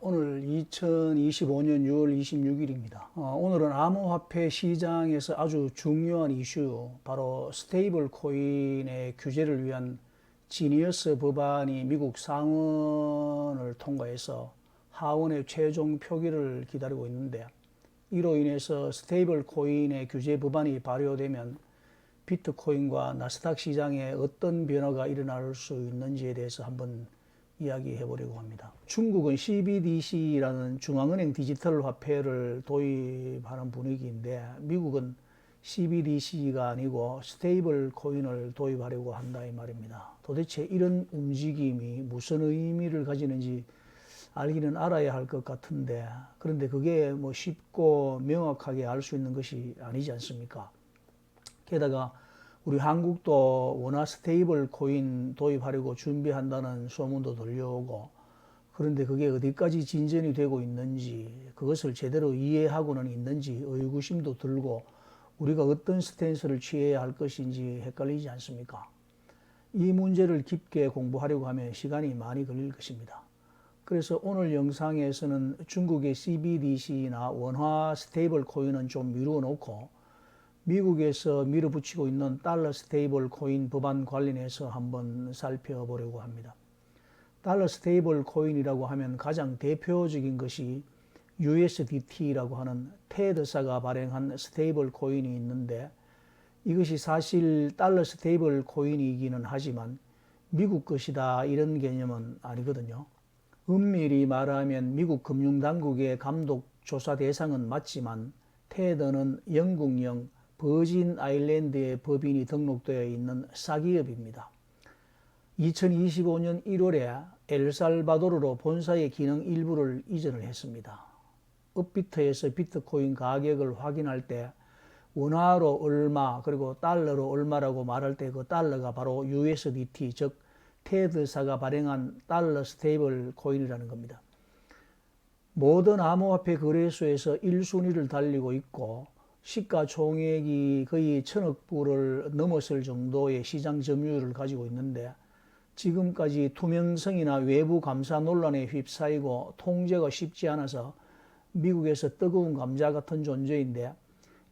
오늘 2025년 6월 26일입니다. 오늘은 암호화폐 시장에서 아주 중요한 이슈, 바로 스테이블 코인의 규제를 위한 지니어스 법안이 미국 상원을 통과해서 하원의 최종 표기를 기다리고 있는데, 이로 인해서 스테이블 코인의 규제 법안이 발효되면 비트코인과 나스닥 시장에 어떤 변화가 일어날 수 있는지에 대해서 한번 이야기해 보려고 합니다. 중국은 CBDC라는 중앙은행 디지털 화폐를 도입하는 분위기인데, 미국은 CBDC가 아니고 스테이블 코인을 도입하려고 한다 이 말입니다. 도대체 이런 움직임이 무슨 의미를 가지는지 알기는 알아야 할 것 같은데, 그런데 그게 뭐 쉽고 명확하게 알 수 있는 것이 아니지 않습니까? 게다가 우리 한국도 원화 스테이블 코인 도입하려고 준비한다는 소문도 들려오고, 그런데 그게 어디까지 진전이 되고 있는지, 그것을 제대로 이해하고는 있는지 의구심도 들고, 우리가 어떤 스탠스를 취해야 할 것인지 헷갈리지 않습니까? 이 문제를 깊게 공부하려고 하면 시간이 많이 걸릴 것입니다. 그래서 오늘 영상에서는 중국의 CBDC나 원화 스테이블 코인은 좀 미루어 놓고, 미국에서 밀어붙이고 있는 달러 스테이블 코인 법안 관련해서 한번 살펴보려고 합니다. 달러 스테이블 코인이라고 하면 가장 대표적인 것이 USDT라고 하는 테드사가 발행한 스테이블 코인이 있는데, 이것이 사실 달러 스테이블 코인이기는 하지만 미국 것이다 이런 개념은 아니거든요. 엄밀히 말하면 미국 금융당국의 감독 조사 대상은 맞지만, 테더는 영국령 버진 아일랜드의 법인이 등록되어 있는 사기업입니다. 2025년 1월에 엘살바도르로 본사의 기능 일부를 이전을 했습니다. 업비트에서 비트코인 가격을 확인할 때 원화로 얼마, 그리고 달러로 얼마라고 말할 때 그 달러가 바로 USDT, 즉 테드사가 발행한 달러 스테이블 코인이라는 겁니다. 모든 암호화폐 거래소에서 1순위를 달리고 있고, 시가총액이 거의 1,000억 불을 넘었을 정도의 시장 점유율을 가지고 있는데, 지금까지 투명성이나 외부 감사 논란에 휩싸이고 통제가 쉽지 않아서 미국에서 뜨거운 감자 같은 존재인데,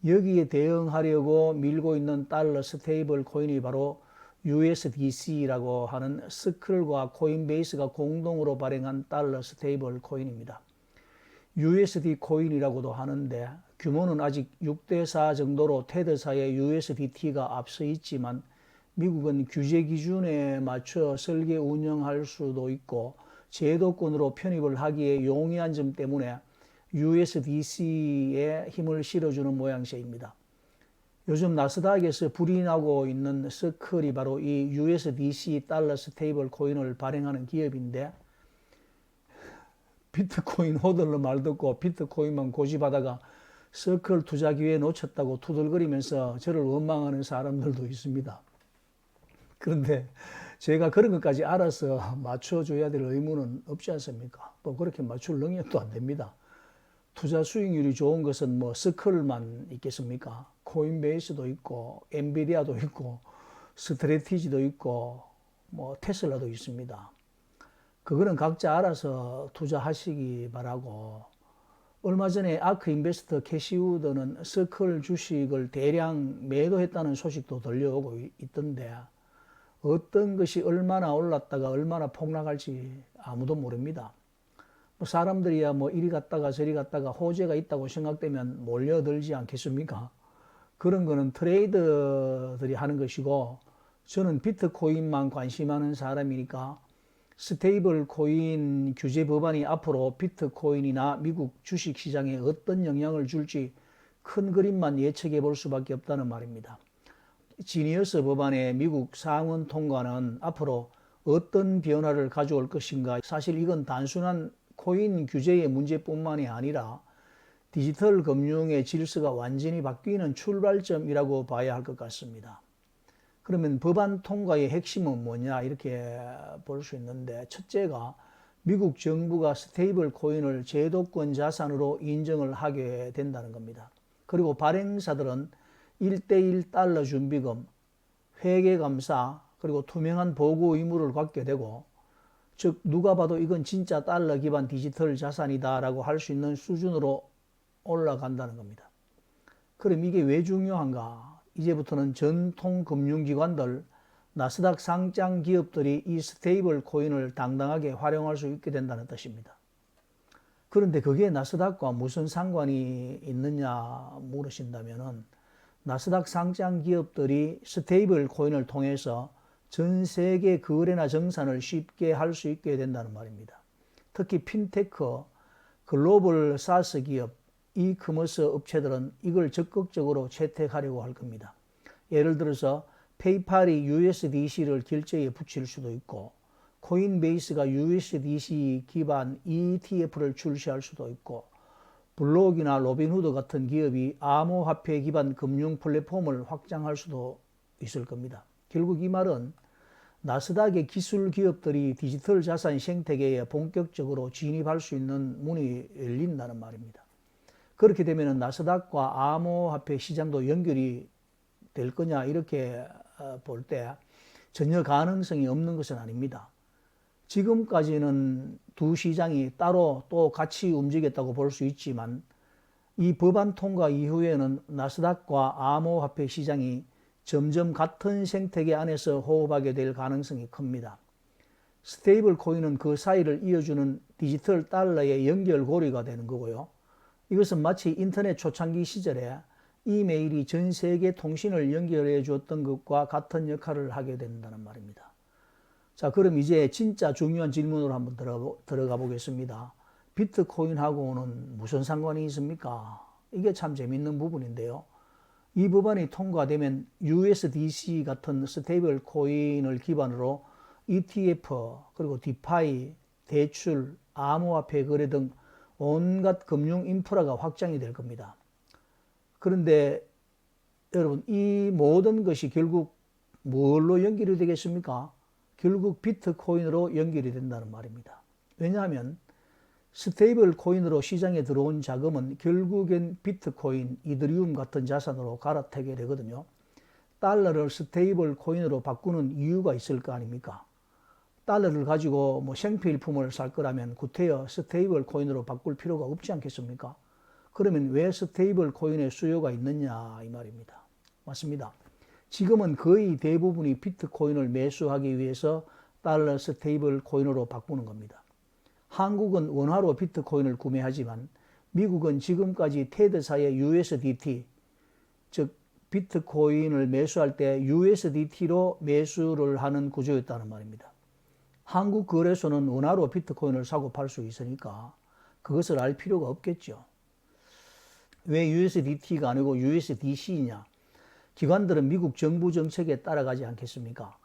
여기에 대응하려고 밀고 있는 달러 스테이블 코인이 바로 USDC라고 하는 스클과 코인베이스가 공동으로 발행한 달러 스테이블 코인입니다. USD 코인이라고도 하는데, 규모는 아직 6대4 정도로 테드사의 USDT가 앞서 있지만, 미국은 규제 기준에 맞춰 설계 운영할 수도 있고 제도권으로 편입을 하기에 용이한 점 때문에 USDC에 힘을 실어주는 모양새입니다. 요즘 나스닥에서 불이 나고 있는 서클이 바로 이 USDC 달러 스테이블 코인을 발행하는 기업인데, 비트코인 호들러 말 듣고 비트코인만 고집하다가 서클 투자 기회 놓쳤다고 투덜거리면서 저를 원망하는 사람들도 있습니다. 그런데 제가 그런 것까지 알아서 맞춰줘야 될 의무는 없지 않습니까? 또 그렇게 맞출 능력도 안 됩니다. 투자 수익률이 좋은 것은 뭐 서클만 있겠습니까? 코인베이스도 있고, 엔비디아도 있고, 스트래티지도 있고, 뭐 테슬라도 있습니다. 그거는 각자 알아서 투자하시기 바라고, 얼마 전에 아크 인베스터 캐시우드는 서클 주식을 대량 매도했다는 소식도 들려오고 있던데, 어떤 것이 얼마나 올랐다가 얼마나 폭락할지 아무도 모릅니다. 사람들이야 뭐 이리 갔다가 저리 갔다가 호재가 있다고 생각되면 몰려들지 않겠습니까? 그런 거는 트레이더들이 하는 것이고, 저는 비트코인만 관심하는 사람이니까 스테이블 코인 규제 법안이 앞으로 비트코인이나 미국 주식시장에 어떤 영향을 줄지 큰 그림만 예측해 볼 수밖에 없다는 말입니다. 지니어스 법안의 미국 상원 통과는 앞으로 어떤 변화를 가져올 것인가, 사실 이건 단순한 코인 규제의 문제뿐만이 아니라 디지털 금융의 질서가 완전히 바뀌는 출발점이라고 봐야 할 것 같습니다. 그러면 법안 통과의 핵심은 뭐냐, 이렇게 볼 수 있는데, 첫째가 미국 정부가 스테이블 코인을 제도권 자산으로 인정을 하게 된다는 겁니다. 그리고 발행사들은 1대1 달러 준비금, 회계감사, 그리고 투명한 보고 의무를 갖게 되고, 즉 누가 봐도 이건 진짜 달러 기반 디지털 자산이다라고 할 수 있는 수준으로 올라간다는 겁니다. 그럼 이게 왜 중요한가? 이제부터는 전통 금융기관들, 나스닥 상장 기업들이 이 스테이블 코인을 당당하게 활용할 수 있게 된다는 뜻입니다. 그런데 그게 나스닥과 무슨 상관이 있느냐 물으신다면은, 나스닥 상장 기업들이 스테이블 코인을 통해서 전 세계 거래나 정산을 쉽게 할 수 있게 된다는 말입니다. 특히 핀테크, 글로벌 사스 기업, 이커머스 업체들은 이걸 적극적으로 채택하려고 할 겁니다. 예를 들어서 페이팔이 USDC를 결제에 붙일 수도 있고, 코인베이스가 USDC 기반 ETF를 출시할 수도 있고, 블록이나 로빈후드 같은 기업이 암호화폐 기반 금융 플랫폼을 확장할 수도 있을 겁니다. 결국 이 말은 나스닥의 기술 기업들이 디지털 자산 생태계에 본격적으로 진입할 수 있는 문이 열린다는 말입니다. 그렇게 되면 나스닥과 암호화폐 시장도 연결이 될 거냐 이렇게 볼 때 전혀 가능성이 없는 것은 아닙니다. 지금까지는 두 시장이 따로 또 같이 움직였다고 볼 수 있지만, 이 법안 통과 이후에는 나스닥과 암호화폐 시장이 점점 같은 생태계 안에서 호흡하게 될 가능성이 큽니다. 스테이블 코인은 그 사이를 이어주는 디지털 달러의 연결고리가 되는 거고요. 이것은 마치 인터넷 초창기 시절에 이메일이 전 세계 통신을 연결해 주었던 것과 같은 역할을 하게 된다는 말입니다. 자, 그럼 이제 진짜 중요한 질문으로 한번 들어가 보겠습니다. 비트코인하고는 무슨 상관이 있습니까? 이게 참 재밌는 부분인데요. 이 법안이 통과되면 USDC 같은 스테이블 코인을 기반으로 ETF, 그리고 디파이, 대출, 암호화폐 거래 등 온갖 금융 인프라가 확장이 될 겁니다. 그런데 여러분, 이 모든 것이 결국 뭘로 연결이 되겠습니까? 결국 비트코인으로 연결이 된다는 말입니다. 왜냐하면 스테이블 코인으로 시장에 들어온 자금은 결국엔 비트코인, 이더리움 같은 자산으로 갈아타게 되거든요. 달러를 스테이블 코인으로 바꾸는 이유가 있을 거 아닙니까? 달러를 가지고 뭐 생필품을 살 거라면 구태여 스테이블 코인으로 바꿀 필요가 없지 않겠습니까? 그러면 왜 스테이블 코인의 수요가 있느냐 이 말입니다. 맞습니다. 지금은 거의 대부분이 비트코인을 매수하기 위해서 달러 스테이블 코인으로 바꾸는 겁니다. 한국은 원화로 비트코인을 구매하지만 미국은 지금까지 테드사의 USDT, 즉 비트코인을 매수할 때 USDT로 매수를 하는 구조였다는 말입니다. 한국 거래소는 원화로 비트코인을 사고 팔 수 있으니까 그것을 알 필요가 없겠죠. 왜 USDT가 아니고 USDC냐? 기관들은 미국 정부 정책에 따라가지 않겠습니까?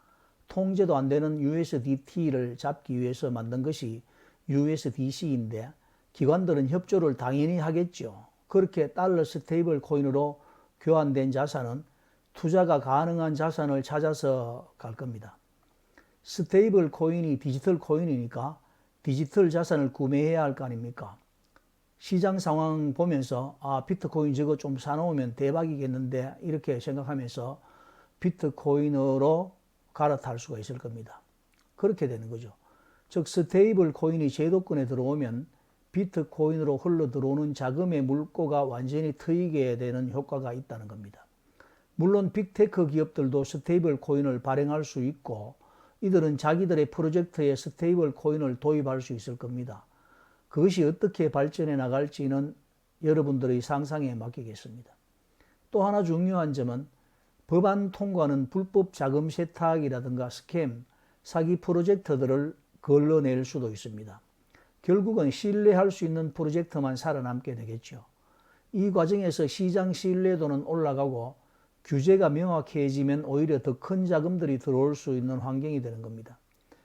통제도 안 되는 USDT를 잡기 위해서 만든 것이 USDC인데 기관들은 협조를 당연히 하겠죠. 그렇게 달러 스테이블 코인으로 교환된 자산은 투자가 가능한 자산을 찾아서 갈 겁니다. 스테이블 코인이 디지털 코인이니까 디지털 자산을 구매해야 할 거 아닙니까? 시장 상황 보면서 비트코인 저거 좀 사놓으면 대박이겠는데 이렇게 생각하면서 비트코인으로 갈아탈 수가 있을 겁니다. 그렇게 되는 거죠. 즉 스테이블 코인이 제도권에 들어오면 비트코인으로 흘러 들어오는 자금의 물꼬가 완전히 트이게 되는 효과가 있다는 겁니다. 물론 빅테크 기업들도 스테이블 코인을 발행할 수 있고 이들은 자기들의 프로젝트에 스테이블 코인을 도입할 수 있을 겁니다. 그것이 어떻게 발전해 나갈지는 여러분들의 상상에 맡기겠습니다. 또 하나 중요한 점은 법안 통과는 불법 자금 세탁이라든가 스캠, 사기 프로젝트들을 걸러낼 수도 있습니다. 결국은 신뢰할 수 있는 프로젝트만 살아남게 되겠죠. 이 과정에서 시장 신뢰도는 올라가고 규제가 명확해지면 오히려 더 큰 자금들이 들어올 수 있는 환경이 되는 겁니다.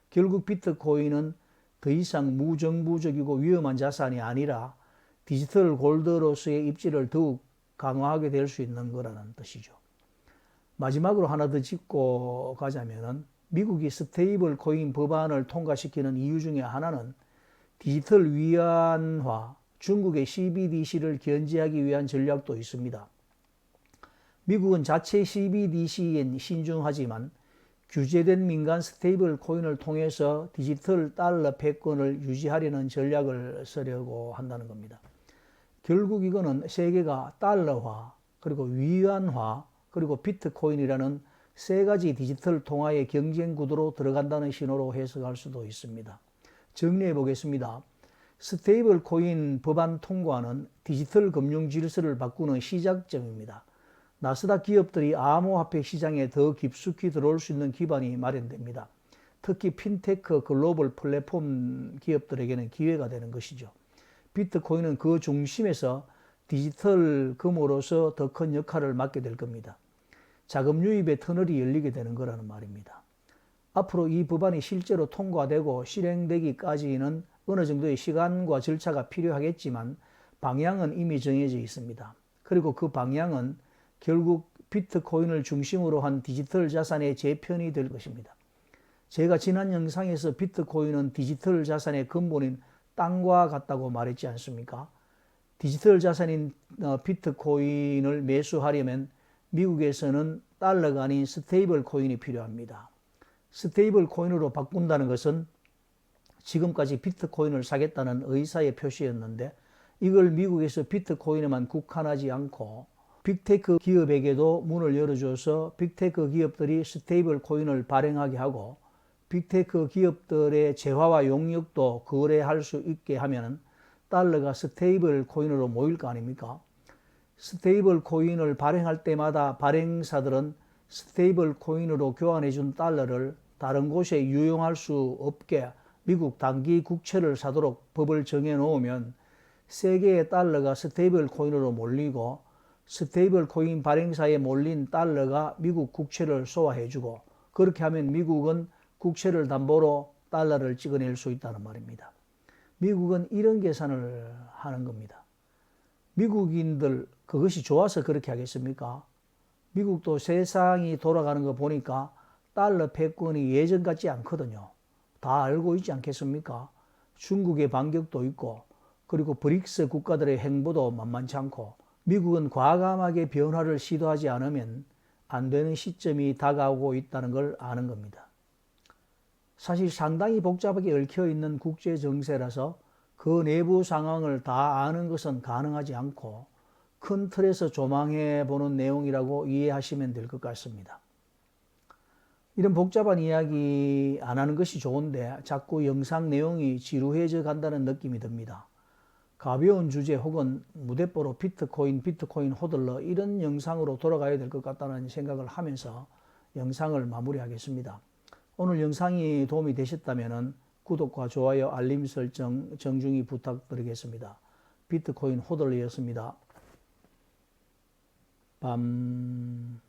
결국 비트코인은 더 이상 무정부적이고 위험한 자산이 아니라 디지털 골드로서의 입지를 더욱 강화하게 될 수 있는 거라는 뜻이죠. 마지막으로 하나 더 짚고 가자면은 미국이 스테이블 코인 법안을 통과시키는 이유 중에 하나는 디지털 위안화, 중국의 CBDC를 견제하기 위한 전략도 있습니다. 미국은 자체 CBDC엔 신중하지만 규제된 민간 스테이블 코인을 통해서 디지털 달러 패권을 유지하려는 전략을 쓰려고 한다는 겁니다. 결국 이거는 세계가 달러화, 그리고 위안화, 그리고 비트코인이라는 세 가지 디지털 통화의 경쟁 구도로 들어간다는 신호로 해석할 수도 있습니다. 정리해 보겠습니다. 스테이블 코인 법안 통과는 디지털 금융 질서를 바꾸는 시작점입니다. 나스닥 기업들이 암호화폐 시장에 더 깊숙이 들어올 수 있는 기반이 마련됩니다. 특히 핀테크 글로벌 플랫폼 기업들에게는 기회가 되는 것이죠. 비트코인은 그 중심에서 디지털 금으로서 더 큰 역할을 맡게 될 겁니다. 자금 유입의 터널이 열리게 되는 거라는 말입니다. 앞으로 이 법안이 실제로 통과되고 실행되기까지는 어느 정도의 시간과 절차가 필요하겠지만 방향은 이미 정해져 있습니다. 그리고 그 방향은 결국 비트코인을 중심으로 한 디지털 자산의 재편이 될 것입니다. 제가 지난 영상에서 비트코인은 디지털 자산의 근본인 땅과 같다고 말했지 않습니까? 디지털 자산인 비트코인을 매수하려면 미국에서는 달러가 아닌 스테이블 코인이 필요합니다. 스테이블 코인으로 바꾼다는 것은 지금까지 비트코인을 사겠다는 의사의 표시였는데 이걸 미국에서 비트코인에만 국한하지 않고 빅테크 기업에게도 문을 열어줘서 빅테크 기업들이 스테이블 코인을 발행하게 하고 빅테크 기업들의 재화와 용역도 거래할 수 있게 하면 달러가 스테이블 코인으로 모일 거 아닙니까? 스테이블 코인을 발행할 때마다 발행사들은 스테이블 코인으로 교환해준 달러를 다른 곳에 유용할 수 없게 미국 단기 국채를 사도록 법을 정해 놓으면 세계의 달러가 스테이블 코인으로 몰리고 스테이블 코인 발행사에 몰린 달러가 미국 국채를 소화해주고 그렇게 하면 미국은 국채를 담보로 달러를 찍어낼 수 있다는 말입니다. 미국은 이런 계산을 하는 겁니다. 미국인들 그것이 좋아서 그렇게 하겠습니까? 미국도 세상이 돌아가는 거 보니까 달러 패권이 예전 같지 않거든요. 다 알고 있지 않겠습니까? 중국의 반격도 있고 그리고 브릭스 국가들의 행보도 만만치 않고 미국은 과감하게 변화를 시도하지 않으면 안 되는 시점이 다가오고 있다는 걸 아는 겁니다. 사실 상당히 복잡하게 얽혀있는 국제 정세라서 그 내부 상황을 다 아는 것은 가능하지 않고 큰 틀에서 조망해 보는 내용이라고 이해하시면 될 것 같습니다. 이런 복잡한 이야기 안 하는 것이 좋은데 자꾸 영상 내용이 지루해져 간다는 느낌이 듭니다. 가벼운 주제 혹은 무대뽀로 비트코인 호들러 이런 영상으로 돌아가야 될 것 같다는 생각을 하면서 영상을 마무리하겠습니다. 오늘 영상이 도움이 되셨다면 구독과 좋아요, 알림 설정 정중히 부탁드리겠습니다. 비트코인 호들러였습니다. 밤